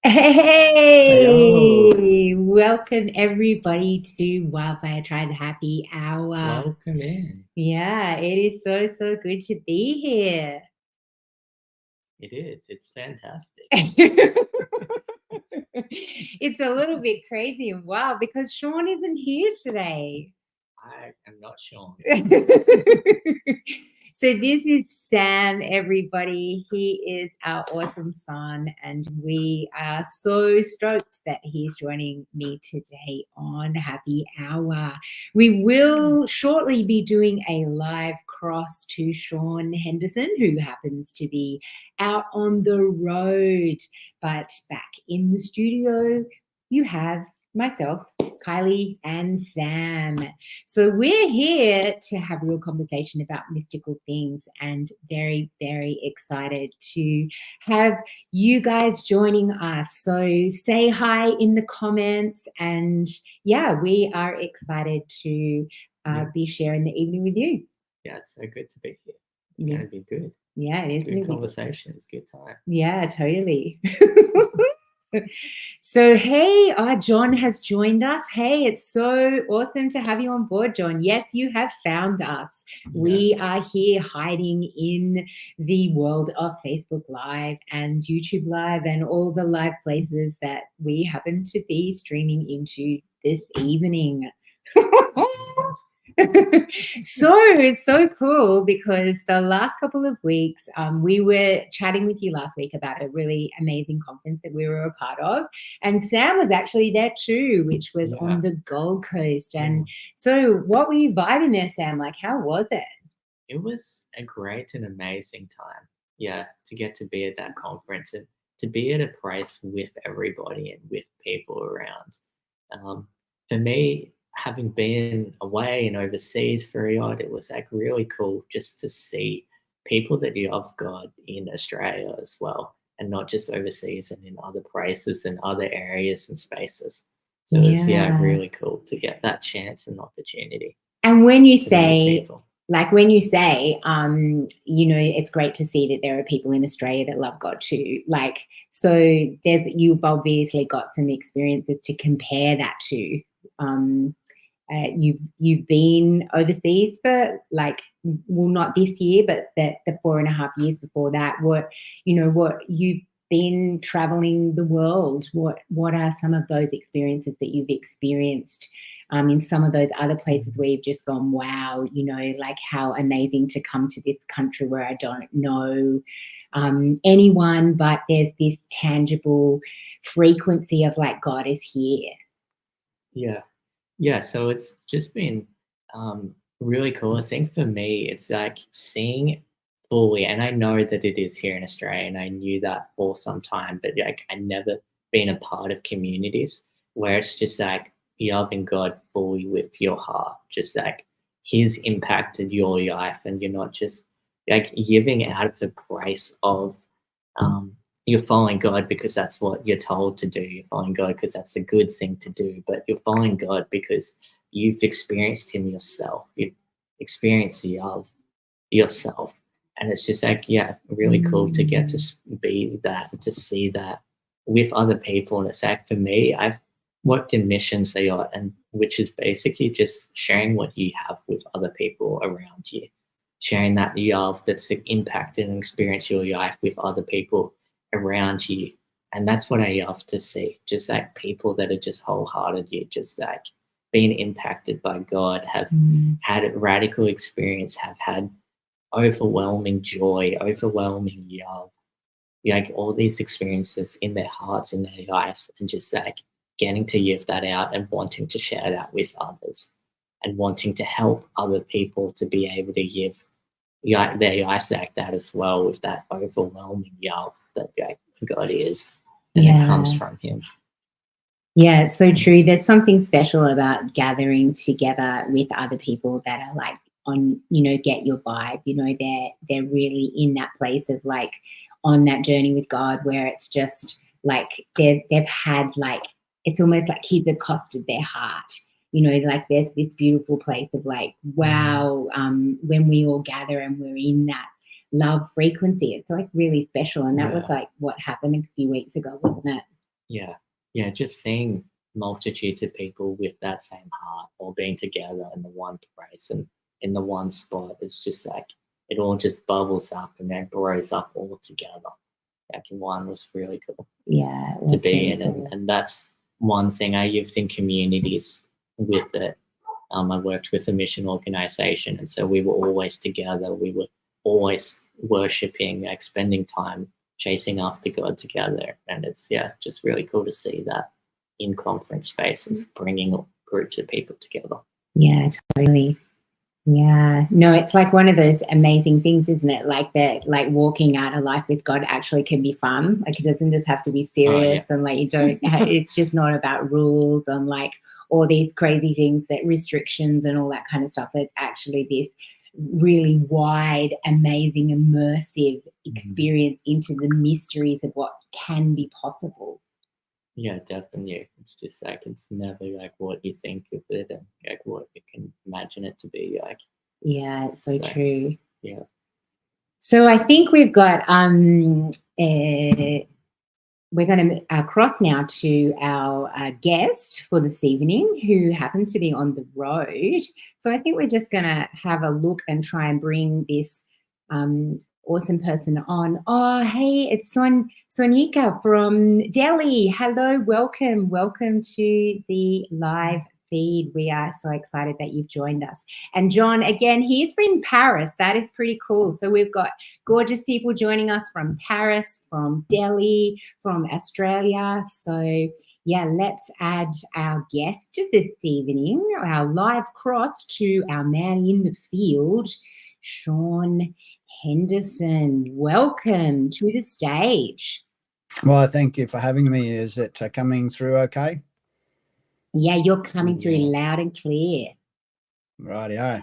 Hello, Hey, welcome everybody to Wildfire Try the Happy Hour. welcome in. Yeah, it is so good to be here. It is. It's fantastic. It's a little bit crazy and wild because Sean isn't here today. I am not Sean. So this is Sam, everybody. He is our awesome son, and we are so stoked that he's joining me today on Happy Hour. We will shortly be doing a live cross to Sean Henderson, who happens to be out on the road. But back in the studio, you have myself, Kylie, and Sam. So we're here to have a real conversation about mystical things and very excited to have you guys joining us. So say hi in the comments and yeah, we are excited to be sharing the evening with you. Yeah, it's so good to be here. It's Yeah, going to be good. yeah, it is Good going to be. conversation. It's good time. Yeah, totally. So, hey, John has joined us. Hey, it's so awesome to have you on board, John. Yes, you have found us. We Yes. are here hiding in the world of Facebook Live and YouTube Live and all the live places that we happen to be streaming into this evening. So it's so cool because the last couple of weeks, we were chatting with you last week about a really amazing conference that we were a part of, and Sam was actually there too, which was Yeah. on the Gold Coast. And so, what were you vibing there, Sam? Like, how was it? It was a great and amazing time. Yeah, to get to be at that conference and to be at a place with everybody and with people around. Um, for me, having been away and overseas for a yacht, it was like really cool just to see people that you love God in Australia as well, and not just overseas and in other places and other areas and spaces. So it was, yeah, Yeah. really cool to get that chance and opportunity And when you to be with say, people. like when you say, it's great to see that there are people in Australia that love God too. Like, so you've obviously got some experiences to compare that to. Um, you've been overseas for like, well, not this year, but the 4.5 years before that. What you've been traveling the world. What are some of those experiences that you've experienced in some of those other places where you've just gone, wow, like how amazing to come to this country where I don't know anyone, but there's this tangible frequency of like God is here. Yeah. Yeah, so it's just been really cool. I think for me, it's like seeing fully, and I know that it is here in Australia, and I knew that for some time, but like I never been a part of communities where it's just like loving God fully with your heart, just like He's impacted your life, and you're not just like giving out of the place of um, you're following God because that's what you're told to do. You're following God because that's a good thing to do, but you're following God because you've experienced Him yourself. You've experienced the love yourself. And it's just like, yeah, really cool to get to be that and to see that with other people. And it's like, for me, I've worked in missions a lot, and which is basically just sharing what you have with other people around you, sharing that love that's impacted and experienced your life with other people around you. And that's what I love to see. Just like people that are just wholeheartedly just like being impacted by God, have had a radical experience, have had overwhelming joy, overwhelming love, like all these experiences in their hearts, in their lives, and just like getting to give that out and wanting to share that with others and wanting to help other people to be able to give like their lives like that as well, with that overwhelming love that like God is and it comes Yeah. from Him. Yeah, it's so And true. it's, There's something special about gathering together with other people that are like on, get your vibe. They're really in that place of like on that journey with God where it's just like they've had like it's almost like He's accosted their heart. Like there's this beautiful place of like, wow, when we all gather and we're in that love frequency, it's like really special. And that was yeah. like what happened a few weeks ago, wasn't it? Yeah. Yeah, just seeing multitudes of people with that same heart all being together in the one place and in the one spot is just like it all just bubbles up and then grows up all together. Like in one was really cool Yeah, to that's be really in. cool. And that's one thing I lived in communities with it. I worked with a mission organization, and so we were always together. We were always worshiping, like spending time chasing after God together. And it's, yeah, just really cool to see that in conference spaces, bringing groups of people together. Yeah, totally. Yeah. No, it's like one of those amazing things, isn't it? Like that, like walking out a life with God actually can be fun. Like it doesn't just have to be Oh, serious yeah. and like you don't, it's just not about rules and like all these crazy things that restrictions and all that kind of stuff. It's actually this really wide, amazing, immersive experience into the mysteries of what can be possible. Yeah, definitely. It's just like it's never like what you think of it and like what you can imagine it to be like. Yeah, it's so So, true. yeah. So I think we've got we're going to cross now to our guest for this evening, who happens to be on the road. So I think we're just going to have a look and try and bring this awesome person on. Oh, hey, it's Sonika from Delhi. Hello, welcome to the live feed. We are so excited that you've joined us. And John, again, he's from Paris. That is pretty cool. So we've got gorgeous people joining us from Paris, from Delhi, from Australia. So yeah, let's add our guest this evening, our live cross, to our man in the field, Sean Henderson. Welcome to the stage. Well, thank you for having me. Is it coming through okay? Yeah, you're coming through Yeah. loud and clear. Rightio.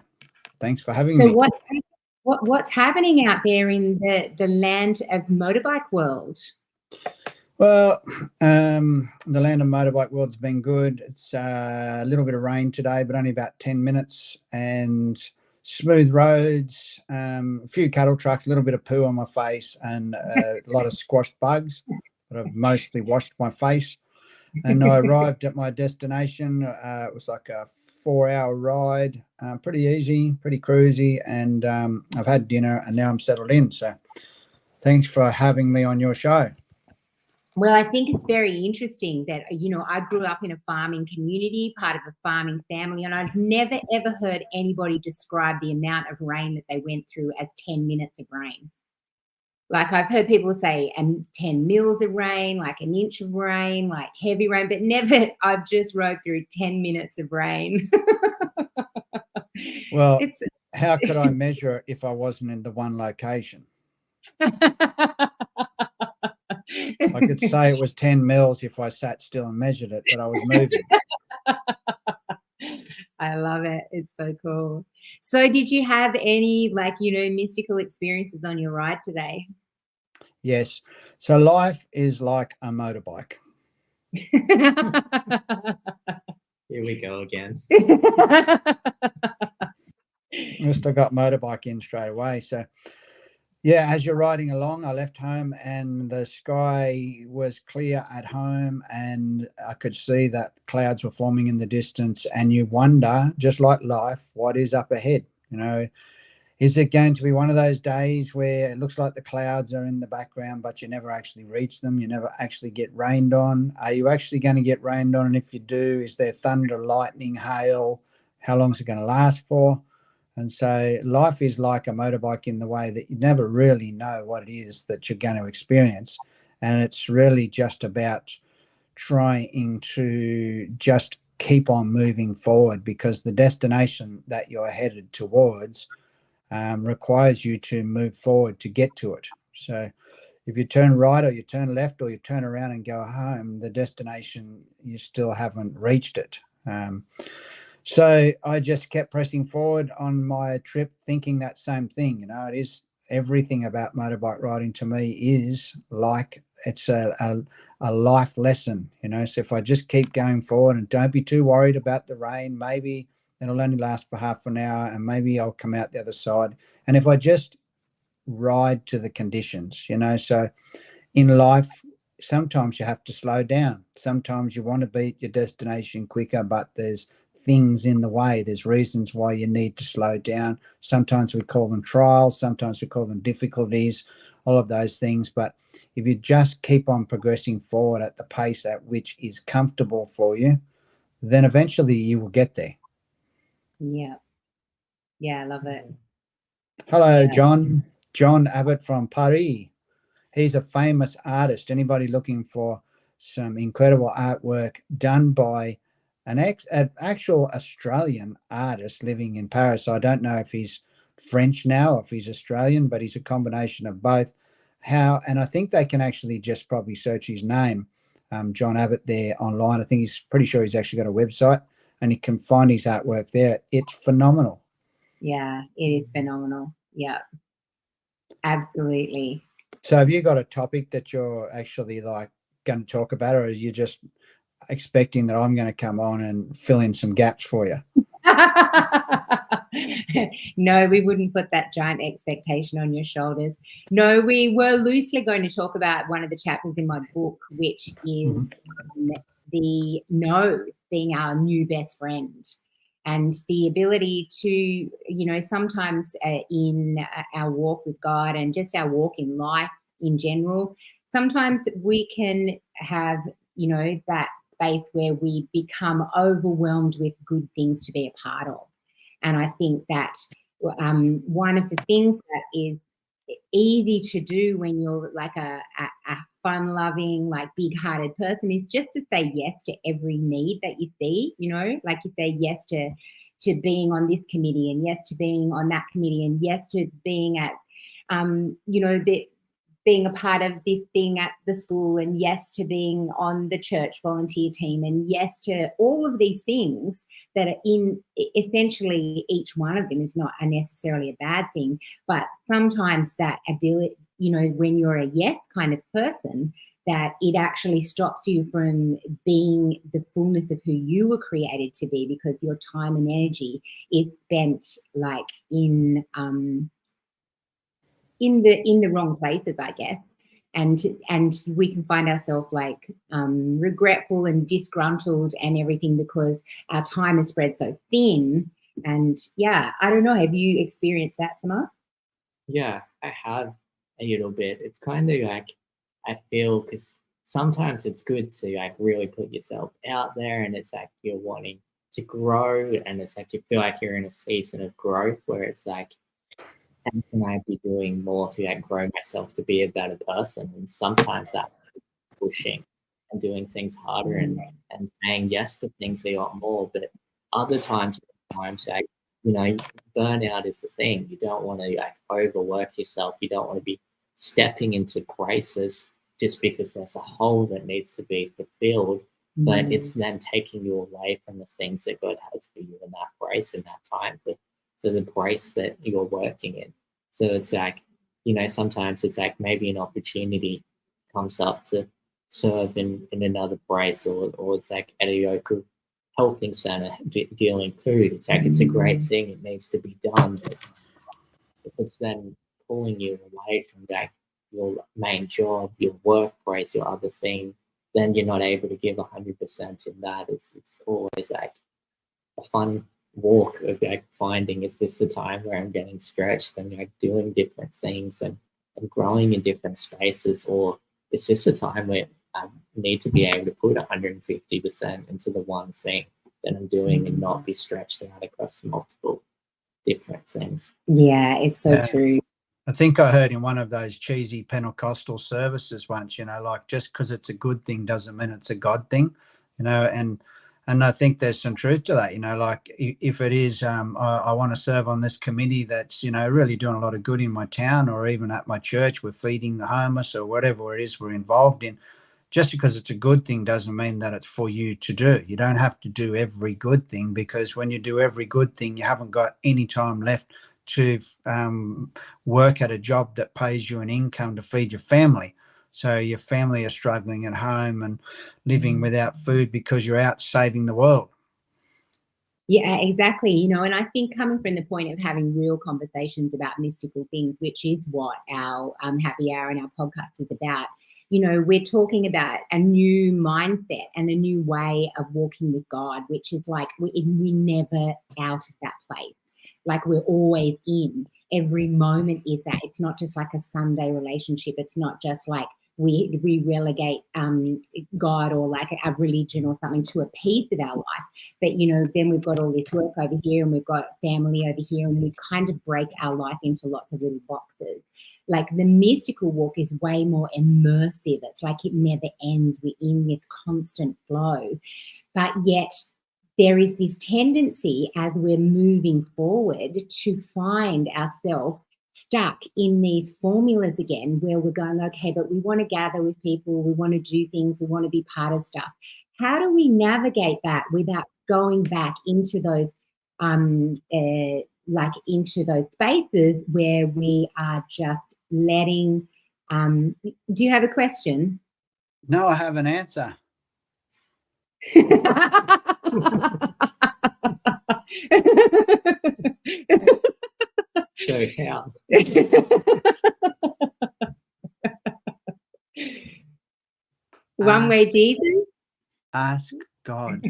Thanks for having So me. what's happening out there in the land of motorbike world? Well, the land of motorbike world's been good. It's a little bit of rain today, but only about 10 minutes, and smooth roads, a few cattle trucks, a little bit of poo on my face, and a lot of squashed bugs, but I've mostly washed my face. And I arrived at my destination. It was like a 4-hour ride, pretty easy, pretty cruisy, and I've had dinner and now I'm settled in. So thanks for having me on your show. Well, I think it's very interesting that, I grew up in a farming community, part of a farming family, and I've never, ever heard anybody describe the amount of rain that they went through as 10 minutes of rain. Like I've heard people say 10 mils of rain, like an inch of rain, like heavy rain, but never, I've just rode through 10 minutes of rain. Well, how could I measure it if I wasn't in the one location? I could say it was 10 mils if I sat still and measured it, but I was moving. I love it. It's so cool. So did you have any mystical experiences on your ride today? Yes. So life is like a motorbike. Here we go again. Just I got motorbike in straight away. So yeah, as you're riding along, I left home and the sky was clear at home and I could see that clouds were forming in the distance, and you wonder, just like life, what is up ahead? Is it going to be one of those days where it looks like the clouds are in the background, but you never actually reach them? You never actually get rained on? Are you actually going to get rained on? And if you do, is there thunder, lightning, hail? How long is it going to last for? And so life is like a motorbike in the way that you never really know what it is that you're going to experience. And it's really just about trying to just keep on moving forward, because the destination that you're headed towards requires you to move forward to get to it. So if you turn right or you turn left or you turn around and go home, the destination, you still haven't reached it. So I just kept pressing forward on my trip, thinking that same thing. It is everything about motorbike riding to me is like it's a life lesson. So if I just keep going forward and don't be too worried about the rain, maybe it'll only last for half an hour and maybe I'll come out the other side. And if I just ride to the conditions, so in life, sometimes you have to slow down. Sometimes you want to be at your destination quicker, but there's things in the way. There's reasons why you need to slow down. Sometimes we call them trials, sometimes we call them difficulties, all of those things. But if you just keep on progressing forward at the pace at which is comfortable for you, then eventually you will get there. Yeah. Yeah, I love it. Hello, Yeah. John. John Abbott from Paris. He's a famous artist. Anybody looking for some incredible artwork done by an actual Australian artist living in Paris. I don't know if he's French now or if he's Australian, but he's a combination of both. And I think they can actually just probably search his name, John Abbott, there online. I think he's pretty sure he's actually got a website and he can find his artwork there. It's phenomenal. Yeah, it is phenomenal. Yeah, absolutely. So have you got a topic that you're actually like going to talk about, or are you just expecting that I'm going to come on and fill in some gaps for you? No, we wouldn't put that giant expectation on your shoulders. No, we were loosely going to talk about one of the chapters in my book, which is the no being our new best friend. And the ability to, you know, sometimes in our walk with God and just our walk in life in general, sometimes we can have, you know, that space where we become overwhelmed with good things to be a part of. And I think that one of the things that is easy to do when you're like a fun-loving, like big-hearted person is just to say yes to every need that you see, you know, like you say yes to being on this committee and yes to being on that committee and yes to being at, you know, being a part of this thing at the school and yes to being on the church volunteer team and yes to all of these things that are in essentially each one of them is not necessarily a bad thing, but sometimes that ability, you know, when you're a yes kind of person, that it actually stops you from being the fullness of who you were created to be, because your time and energy is spent like in the wrong places, I guess. And we can find ourselves like regretful and disgruntled and everything because our time is spread so thin. And yeah, I don't know. Have you experienced that, Samar? Yeah, I have a little bit. It's kind of like, I feel, because sometimes it's good to like really put yourself out there, and it's like you're wanting to grow, and it's like you feel like you're in a season of growth where it's like, how can I be doing more to like grow myself to be a better person? And sometimes that's pushing and doing things harder and saying yes to things that you want more. But other times like, you know, burnout is the thing. You don't want to like overwork yourself. You don't want to be stepping into crisis just because there's a hole that needs to be fulfilled. But it's then taking you away from the things that God has for you in that grace in that time for the grace that you're working in. So it's like, you know, sometimes it's like maybe an opportunity comes up to serve in another place, or it's like at a local helping center dealing food. It's like, it's a great thing. It needs to be done. But if it's then pulling you away from like your main job, your workplace, your other thing, then you're not able to give 100% in that. It's always like a fun walk of like finding, is this the time where I'm getting stretched and like doing different things and growing in different spaces, or is this the time where I need to be able to put 150% into the one thing that I'm doing and not be stretched out across multiple different things. Yeah, it's so true. I think I heard in one of those cheesy Pentecostal services once, you know, like just because it's a good thing doesn't mean it's a God thing, you know, and I think there's some truth to that, you know, like if it is, I want to serve on this committee that's, you know, really doing a lot of good in my town, or even at my church, we're feeding the homeless or whatever it is we're involved in. Just because it's a good thing doesn't mean that it's for you to do. You don't have to do every good thing, because when you do every good thing, you haven't got any time left to work at a job that pays you an income to feed your family. So your family are struggling at home and living without food because you're out saving the world. Yeah, exactly. You know, and I think coming from the point of having real conversations about mystical things, which is what our happy hour and our podcast is about, you know, we're talking about a new mindset and a new way of walking with God, which is like we never out of that place. Like we're always in. Every moment is that. It's not just like a Sunday relationship. It's not just like we relegate God or like a religion or something to a piece of our life. But, you know, then we've got all this work over here and we've got family over here, and we kind of break our life into lots of little boxes. Like the mystical walk is way more immersive. It's like it never ends. We're in this constant flow. But yet there is this tendency as we're moving forward to find ourselves stuck in these formulas again, where we're going, okay, but we want to gather with people, we want to do things, we want to be part of stuff. How do we navigate that without going back into those into those spaces where we are just letting do you have a question? No, I have an answer. So how? One way Jesus? Ask God.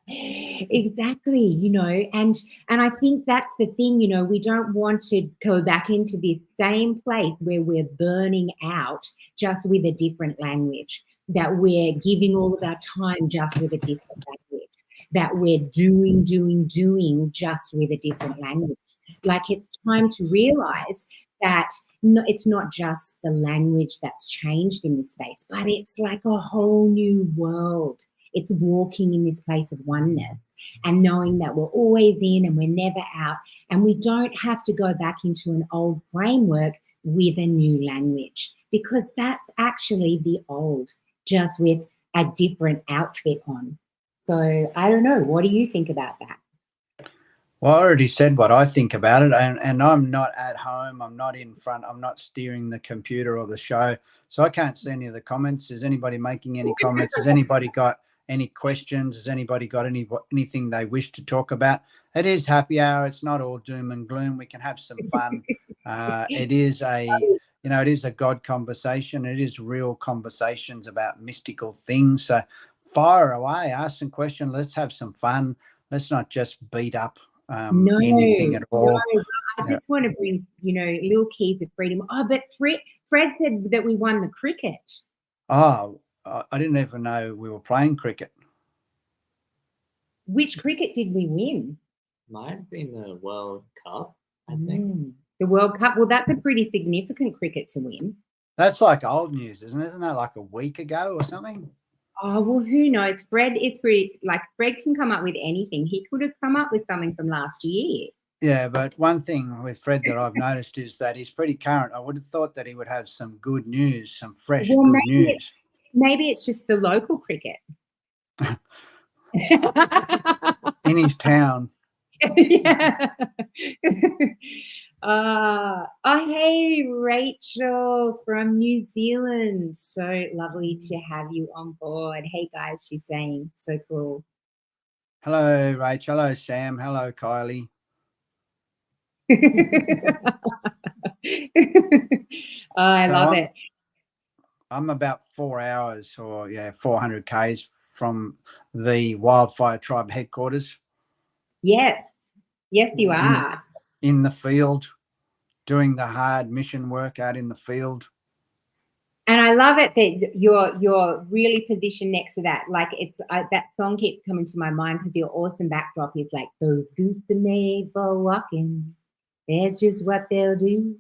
Exactly, you know, and I think that's the thing, you know, we don't want to go back into this same place where we're burning out just with a different language, that we're giving all of our time just with a different language, that we're doing just with a different language. Like it's time to realize that it's not just the language that's changed in this space, but it's like a whole new world. It's walking in this place of oneness and knowing that we're always in and we're never out, and we don't have to go back into an old framework with a new language, because that's actually the old, just with a different outfit on. So I don't know. What do you think about that? Well, I already said what I think about it, and I'm not at home. I'm not in front. I'm not steering the computer or the show, so I can't see any of the comments. Is anybody making any comments? Has anybody got any questions? Has anybody got anything they wish to talk about? It is happy hour. It's not all doom and gloom. We can have some fun. It is it is a God conversation. It is real conversations about mystical things. So fire away, ask some questions. Let's have some fun. Let's not just beat up anything at all. No, I just want to bring, you know, little keys of freedom. Oh, but Fred said that we won the cricket. Oh, I didn't even know we were playing cricket. Which cricket did we win? Might have been the World Cup, I think. The World Cup. Well, that's a pretty significant cricket to win. That's like old news, isn't it? Isn't that like a week ago or something? Oh, well, who knows? Fred is pretty, like, Fred can come up with anything. He could have come up with something from last year. Yeah, but one thing with Fred that I've noticed is that he's pretty current. I would have thought that he would have some good news, some fresh good news. Maybe it's just the local cricket. In his town. Yeah. Oh, hey, Rachel from New Zealand. So lovely to have you on board. Hey, guys, she's saying, so cool. Hello, Rachel. Hello, Sam. Hello, Kylie. I love it. I'm about 4 hours or 400 Ks from the Wildfire Tribe headquarters. Yes, you are. In the field, doing the hard mission work out in the field. And I love it that you're really positioned next to that. Like it's that song keeps coming to my mind because your awesome backdrop is like, those boots are made for walking. That's just what they'll do.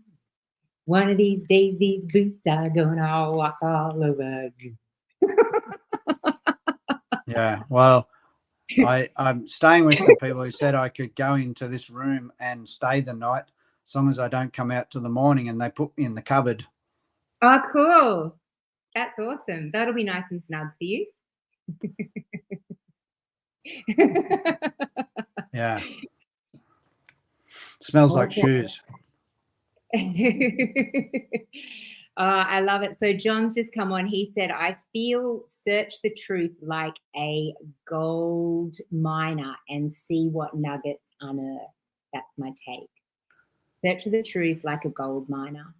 One of these days, these boots are gonna walk all over you. Yeah, well, I'm staying with some people who said I could go into this room and stay the night as long as I don't come out till the morning, and they put me in the cupboard. Oh, cool. That's awesome. That'll be nice and snug for you. Yeah. Smells awesome. like shoes. I love it. So John's just come on. He said, I feel search the truth like a gold miner and see what nuggets unearth. That's my take. Search the truth like a gold miner.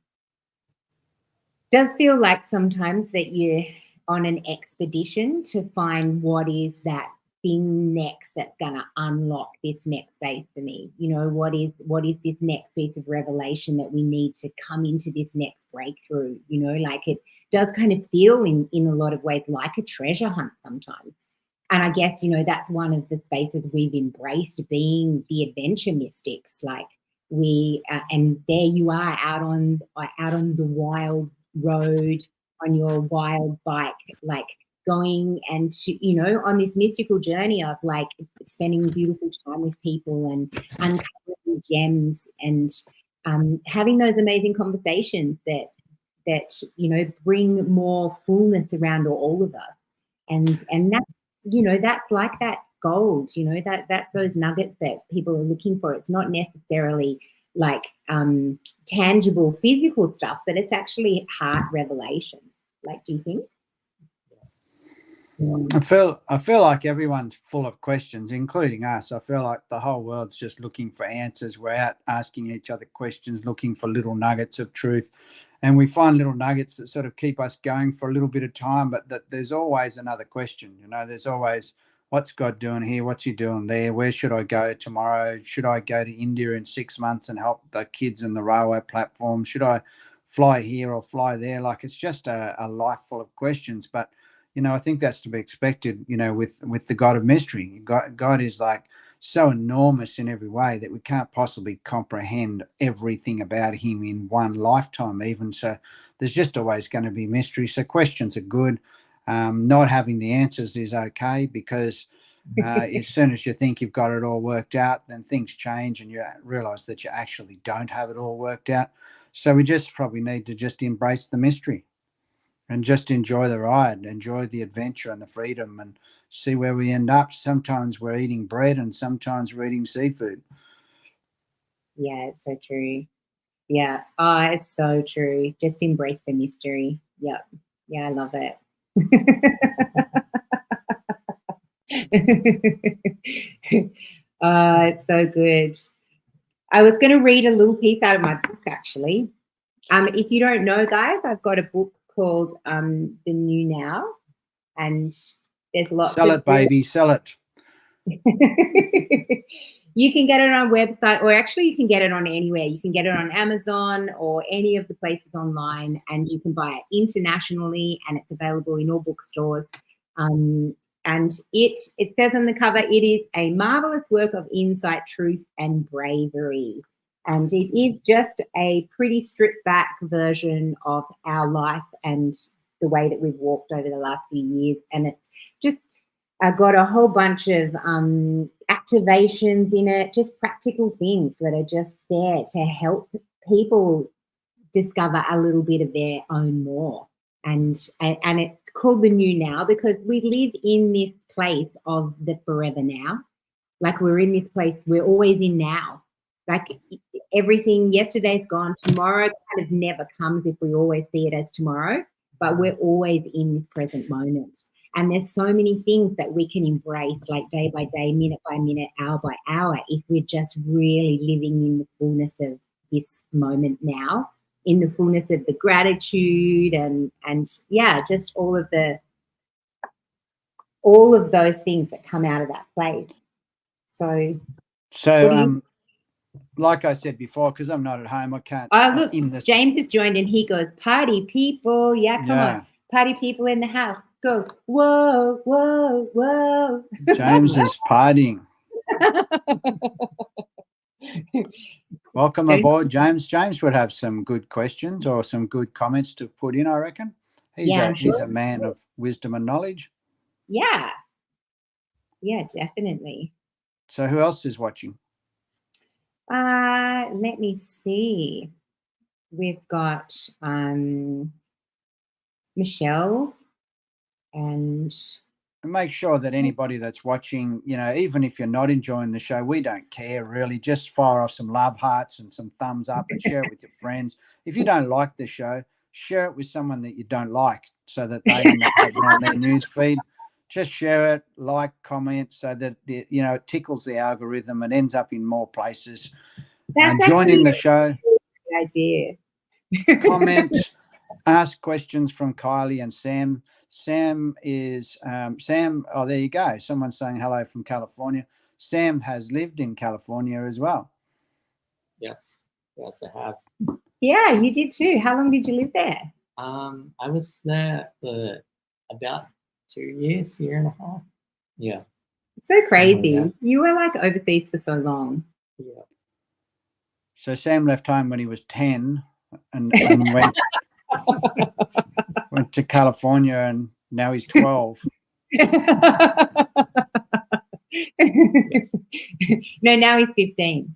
does feel like sometimes that you're on an expedition to find what is that thing next that's going to unlock this next phase for me. You know, what is this next piece of revelation that we need to come into this next breakthrough? You know, like it does kind of feel in a lot of ways like a treasure hunt sometimes. And I guess, you know, that's one of the spaces we've embraced, being the adventure mystics. Like we and there you are out on the wild road on your wild bike, like going and you know, on this mystical journey of like spending beautiful time with people and uncovering gems and having those amazing conversations that you know, bring more fullness around all of us. And that's, you know, that's like that gold, you know, that's those nuggets that people are looking for. It's not necessarily like tangible physical stuff, but it's actually heart revelation. Like, do you think? I feel like everyone's full of questions, including us. I feel like the whole world's just looking for answers. We're out asking each other questions, looking for little nuggets of truth. And we find little nuggets that sort of keep us going for a little bit of time, but that there's always another question. You know, there's always, what's God doing here? What's he doing there? Where should I go tomorrow? Should I go to India in 6 months and help the kids in the railway platform? Should I fly here or fly there? Like, it's just a life full of questions. But, you know, I think that's to be expected, you know, with the God of mystery. God is like so enormous in every way that we can't possibly comprehend everything about him in one lifetime even. So there's just always going to be mystery. So questions are good. Not having the answers is okay, because as soon as you think you've got it all worked out, then things change and you realize that you actually don't have it all worked out. So we just probably need to just embrace the mystery and just enjoy the ride, enjoy the adventure and the freedom, and see where we end up. Sometimes we're eating bread and sometimes we're eating seafood. Yeah, it's so true. Yeah. Oh, it's so true. Just embrace the mystery. Yep. Yeah, I love it. It's so good. I was going to read a little piece out of my book, actually. If you don't know, guys, I've got a book called The New Now, and there's lots Sell of it, baby, sell it. You can get it on our website, or actually you can get it on anywhere. You can get it on Amazon or any of the places online, and you can buy it internationally, and it's available in all bookstores. And it says on the cover, it is a marvelous work of insight, truth, and bravery. And it is just a pretty stripped back version of our life and the way that we've walked over the last few years. And it's just got a whole bunch of activations in it, just practical things that are just there to help people discover a little bit of their own more. And it's called The New Now because we live in this place of the forever now. Like, we're in this place, we're always in now. Like, everything, yesterday's gone, tomorrow kind of never comes if we always see it as tomorrow, but we're always in this present moment. And there's so many things that we can embrace, like day by day, minute by minute, hour by hour, if we're just really living in the fullness of this moment now, in the fullness of the gratitude and yeah, just all of those things that come out of that place. So like I said before, because I'm not at home, I can't. Oh, look, James has joined and he goes, party people. Yeah, come on. Party people in the house. Go, whoa, whoa, whoa. James is partying. Welcome aboard, James. James would have some good questions or some good comments to put in, I reckon. He's a man of wisdom and knowledge. Yeah. Yeah, definitely. So who else is watching? Let me see. We've got Michelle and make sure that anybody that's watching, you know, even if you're not enjoying the show, we don't care really. Just fire off some love hearts and some thumbs up and share it with your friends. If you don't like the show, share it with someone that you don't like so that they end up having on their news feed. Just share it, like, comment, so that it tickles the algorithm and ends up in more places. Join in the show. Idea. Comment. ask questions from Kylie and Sam. Sam is Sam. Oh, there you go. Someone's saying hello from California. Sam has lived in California as well. Yes, yes, I have. Yeah, you did too. How long did you live there? I was there for about 2 years, year and a half. Yeah. It's so crazy. Yeah. You were like overseas for so long. Yeah. So Sam left home when he was 10 and went to California, and now he's 12. Yes. No, now he's 15.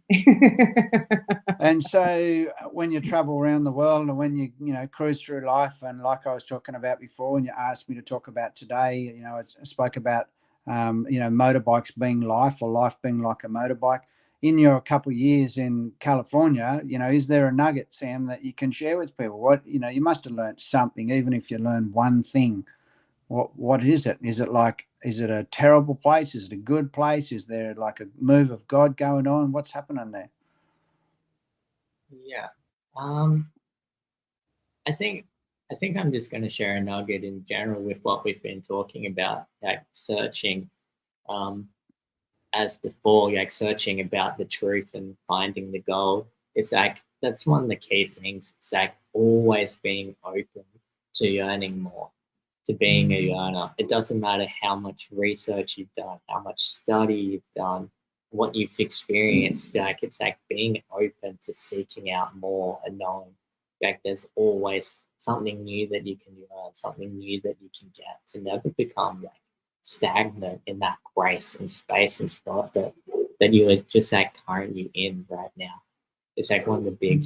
And so when you travel around the world and when you cruise through life, and like I was talking about before, and you asked me to talk about today, I spoke about motorbikes being life, or life being like a motorbike. In your couple of years in California, is there a nugget, Sam, that you can share with people? What you must have learned something, even if you learned one thing. What is it? Is it a terrible place? Is it a good place? Is there like a move of God going on? What's happening there? Yeah. I think I'm just going to share a nugget in general with what we've been talking about, like searching, as before, like searching about the truth and finding the gold. It's like that's one of the key things. It's like always being open to yearning more, to being a yearner. It doesn't matter how much research you've done, how much study you've done, what you've experienced. Like it's like being open to seeking out more and knowing like there's always something new that you can learn, something new that you can get, to never become like stagnant in that grace and space and spot that you are just like currently in right now. It's like one of the big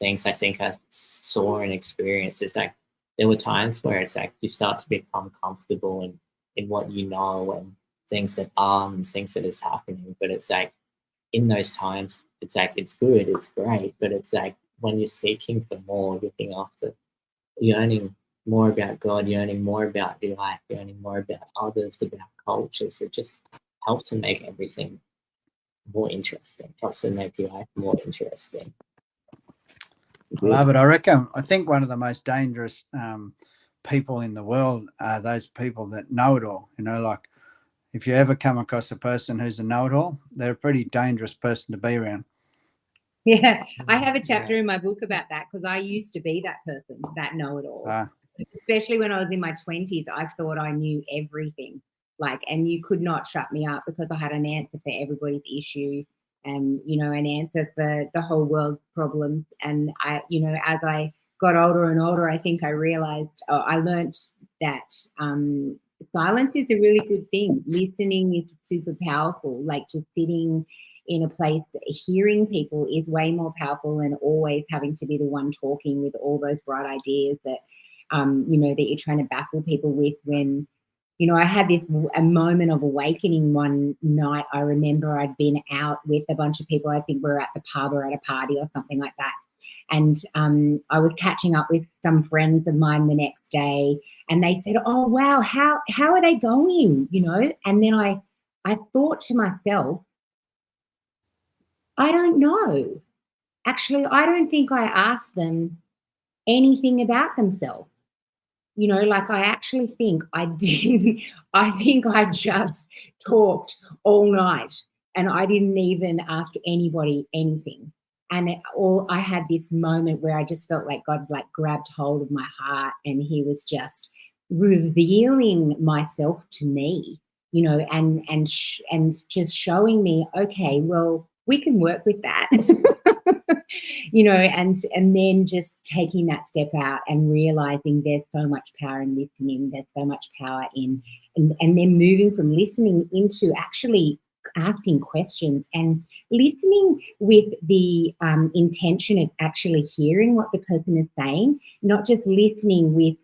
things I think I saw and experienced. It's like there were times where it's like you start to become comfortable in what you know and things that are and things that is happening. But it's like in those times, it's like it's good, it's great, but it's like when you're seeking for more, looking after, yearning more about God, yearning more about your life, yearning more about others, about cultures, it just helps to make everything more interesting, helps to make your life more interesting. I love it. I think one of the most dangerous people in the world are those people that know it all. Like if you ever come across a person who's a know-it-all, they're a pretty dangerous person to be around. Yeah, I have a chapter in my book about that, because I used to be that person, that know-it-all. Especially when I was in my 20s, I thought I knew everything. And you could not shut me up, because I had an answer for everybody's issue and, an answer for the whole world's problems. And as I got older and older, I think I realized, I learned that silence is a really good thing. Listening is super powerful. Like just sitting in a place, hearing people is way more powerful than always having to be the one talking with all those bright ideas that, that you're trying to baffle people with. When, I had a moment of awakening one night. I remember I'd been out with a bunch of people. I think we were at the pub or at a party or something like that. And I was catching up with some friends of mine the next day, and they said, "Oh, wow, how are they going?" And then I thought to myself, I don't know. Actually, I don't think I asked them anything about themselves. I actually think I didn't. I think I just talked all night and I didn't even ask anybody anything. And I had this moment where I just felt like God grabbed hold of my heart, and he was just revealing myself to me, and just showing me, okay, well, we can work with that. And then just taking that step out and realizing there's so much power in listening, there's so much power in, and then moving from listening into actually asking questions and listening with the intention of actually hearing what the person is saying, not just listening with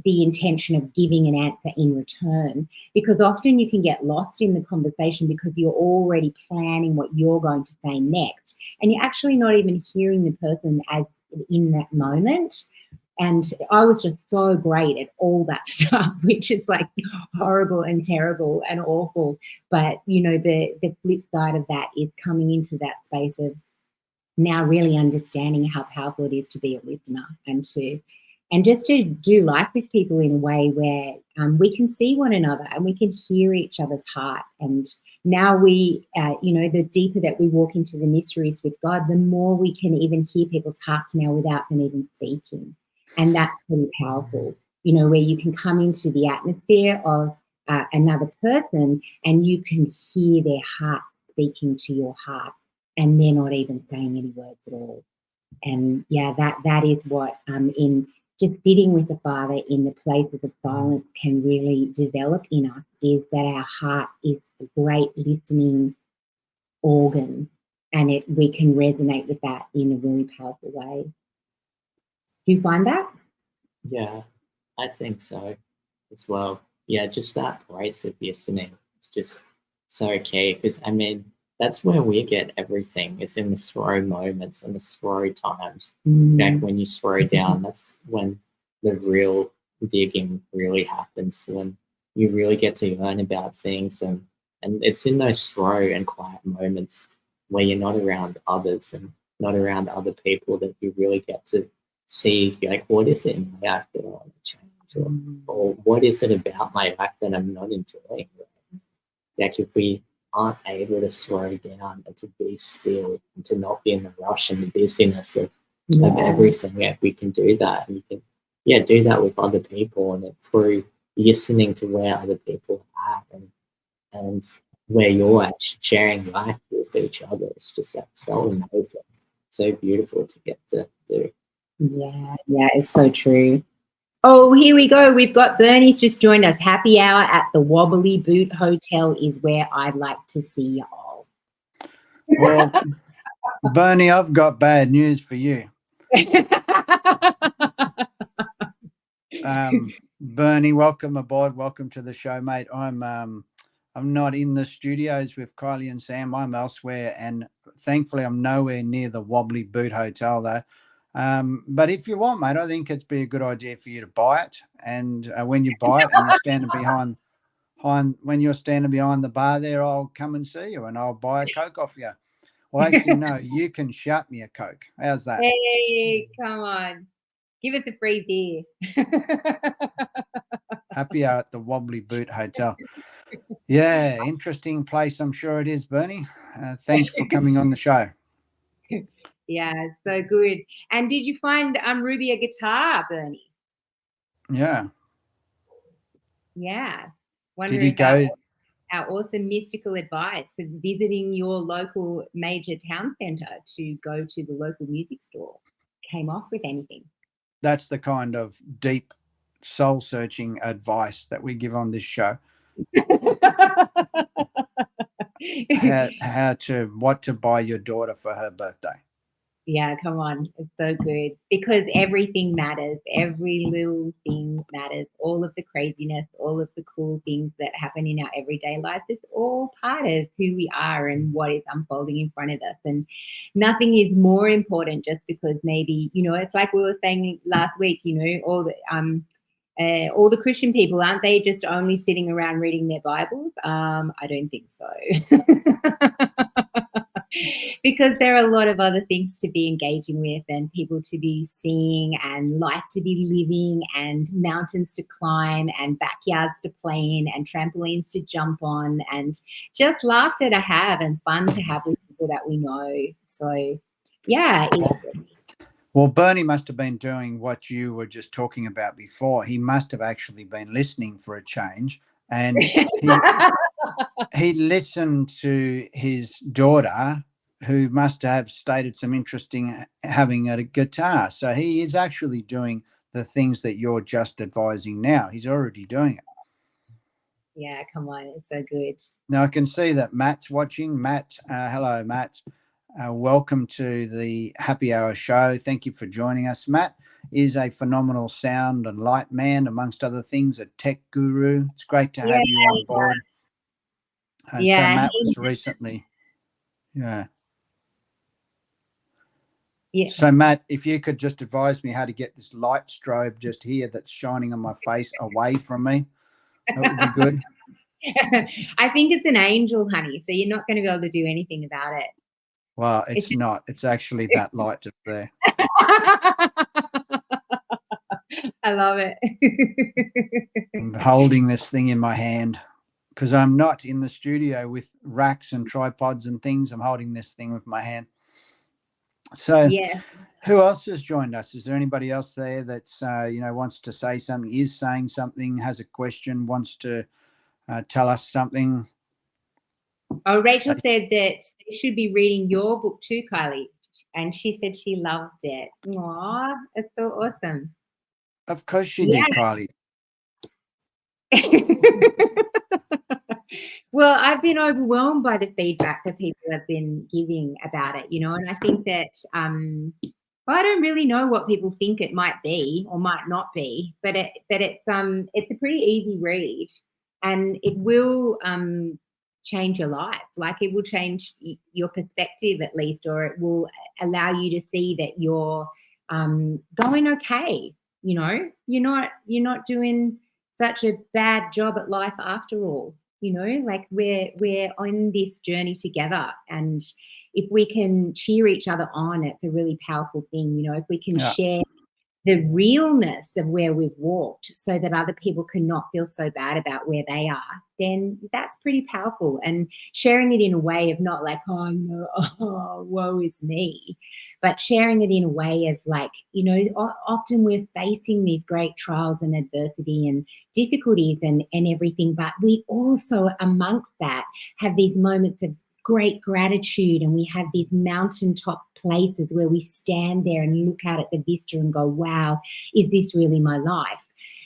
the intention of giving an answer in return, because often you can get lost in the conversation because you're already planning what you're going to say next, and you're actually not even hearing the person as in that moment. And I was just so great at all that stuff, which is like horrible and terrible and awful. But, the flip side of that is coming into that space of now really understanding how powerful it is to be a listener and and just to do life with people in a way where we can see one another and we can hear each other's heart. And now we, the deeper that we walk into the mysteries with God, the more we can even hear people's hearts now without them even speaking. And that's pretty powerful, where you can come into the atmosphere of another person and you can hear their heart speaking to your heart, and they're not even saying any words at all. And yeah, that is what in just sitting with the Father in the places of silence can really develop in us, is that our heart is a great listening organ, and we can resonate with that in a really powerful way. Do you find that? Yeah, I think so as well. Yeah, just that place of listening. It's just so key, because I mean, that's where we get everything, is in the slow moments and the slow times. Like when you slow down, that's when the real digging really happens, when you really get to learn about things. And it's in those slow and quiet moments where you're not around others and not around other people that you really get to see, like, what is it in my life that I want to change, or what is it about my life that I'm not enjoying? Like, if we aren't able to slow down and to be still and to not be in the rush and the busyness of everything, yeah, we can do that. And you can, do that with other people, and through listening to where other people are at and where you're actually sharing life with each other. It's just like so amazing, so beautiful to get to do. Yeah, it's so true. Oh, here we go. We've got Bernie's just joined us. Happy hour at the Wobbly Boot Hotel is where I'd like to see y'all. Well, Bernie, I've got bad news for you. Bernie, welcome aboard. Welcome to the show, mate. I'm not in the studios with Kylie and Sam. I'm elsewhere, and thankfully I'm nowhere near the Wobbly Boot Hotel, though. But if you want, mate, I think it'd be a good idea for you to buy it. And when you buy it and you're standing behind the bar there, I'll come and see you and I'll buy a Coke off you. Well, actually, no, you can shut me a Coke. How's that? Hey, come on. Give us a free beer. Happy hour at the Wobbly Boot Hotel. Yeah, interesting place, I'm sure it is, Bernie. Thanks for coming on the show. Yeah, so good. And did you find Ruby a guitar, Bernie? Yeah. Yeah. Did he go? Our awesome mystical advice of visiting your local major town centre to go to the local music store came off with anything? That's the kind of deep, soul-searching advice that we give on this show. What to buy your daughter for her birthday. Yeah, come on. It's so good, because everything matters. Every little thing matters. All of the craziness, all of the cool things that happen in our everyday lives, it's all part of who we are and what is unfolding in front of us. And nothing is more important just because maybe, it's like we were saying last week, all the Christian people, aren't they just only sitting around reading their Bibles? I don't think so. Because there are a lot of other things to be engaging with, and people to be seeing, and life to be living, and mountains to climb, and backyards to play in, and trampolines to jump on, and just laughter to have and fun to have with people that we know. So, yeah. Well, Bernie must have been doing what you were just talking about before. He must have actually been listening for a change, and he listened to his daughter, who must have stated some interest in having a guitar. So he is actually doing the things that you're just advising now. He's already doing it. Yeah, come on. It's so good. Now I can see that Matt's watching. Matt, hello, Matt. Welcome to the Happy Hour show. Thank you for joining us. Matt is a phenomenal sound and light man, amongst other things, a tech guru. It's great to have you on board. So Matt was recently, yeah. So Matt, if you could just advise me how to get this light strobe just here that's shining on my face away from me, that would be good. I think it's an angel, honey, so you're not going to be able to do anything about it. Well, it's not. It's actually that light just there. I love it. I'm holding this thing in my hand because I'm not in the studio with racks and tripods and things. I'm holding this thing with my hand. So Yeah. who else has joined us? Is there anybody else there that's, wants to say something, is saying something, has a question, wants to tell us something? Oh, Rachel said that they should be reading your book too, Kylie. And she said she loved it. Aw, that's so awesome. Of course she did, Kylie. Well, I've been overwhelmed by the feedback that people have been giving about it, and I think that I don't really know what people think it might be or might not be, but it's a pretty easy read, and it will change your life. Like, it will change your perspective at least, or it will allow you to see that you're going okay. You're not doing such a bad job at life after all. Like, we're on this journey together, and if we can cheer each other on, it's a really powerful thing. If we can share the realness of where we've walked so that other people can not feel so bad about where they are, then that's pretty powerful. And sharing it in a way of not like, oh no, oh, woe is me, but sharing it in a way of like, often we're facing these great trials and adversity and difficulties and everything, but we also amongst that have these moments of great gratitude, and we have these mountaintop places where we stand there and look out at the vista and go, wow, is this really my life?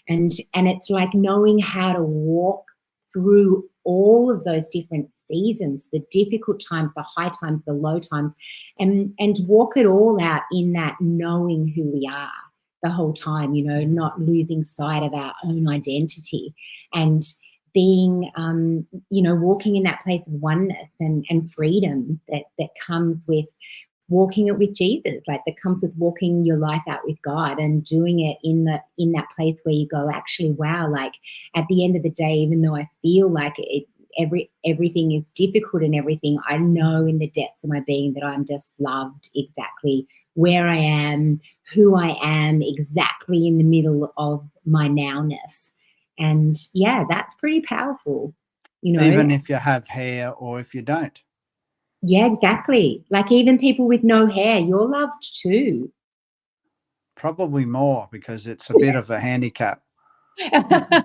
And it's like knowing how to walk through all of those different seasons, the difficult times, the high times, the low times, and walk it all out in that knowing who we are the whole time, not losing sight of our own identity, and being, walking in that place of oneness and freedom that comes with walking it with Jesus, like that comes with walking your life out with God and doing it in that place where you go, actually, wow, like at the end of the day, even though I feel like everything is difficult and everything, I know in the depths of my being that I'm just loved exactly where I am, who I am, exactly in the middle of my nowness. And yeah, that's pretty powerful, Even if you have hair or if you don't. Yeah, exactly. Like, even people with no hair, you're loved too. Probably more, because it's a bit of a handicap. I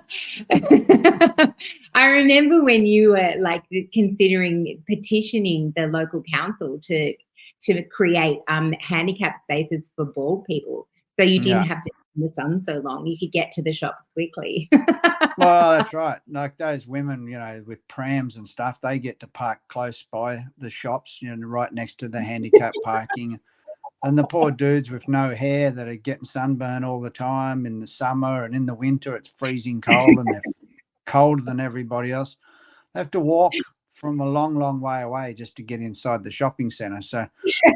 remember when you were like considering petitioning the local council to create handicap spaces for bald people, so you didn't have to be in the sun so long. You could get to the shops quickly. Well, that's right. Like those women, with prams and stuff, they get to park close by the shops, right next to the handicap parking. And the poor dudes with no hair that are getting sunburn all the time in the summer, and in the winter it's freezing cold and they're colder than everybody else. They have to walk from a long, long way away just to get inside the shopping centre. So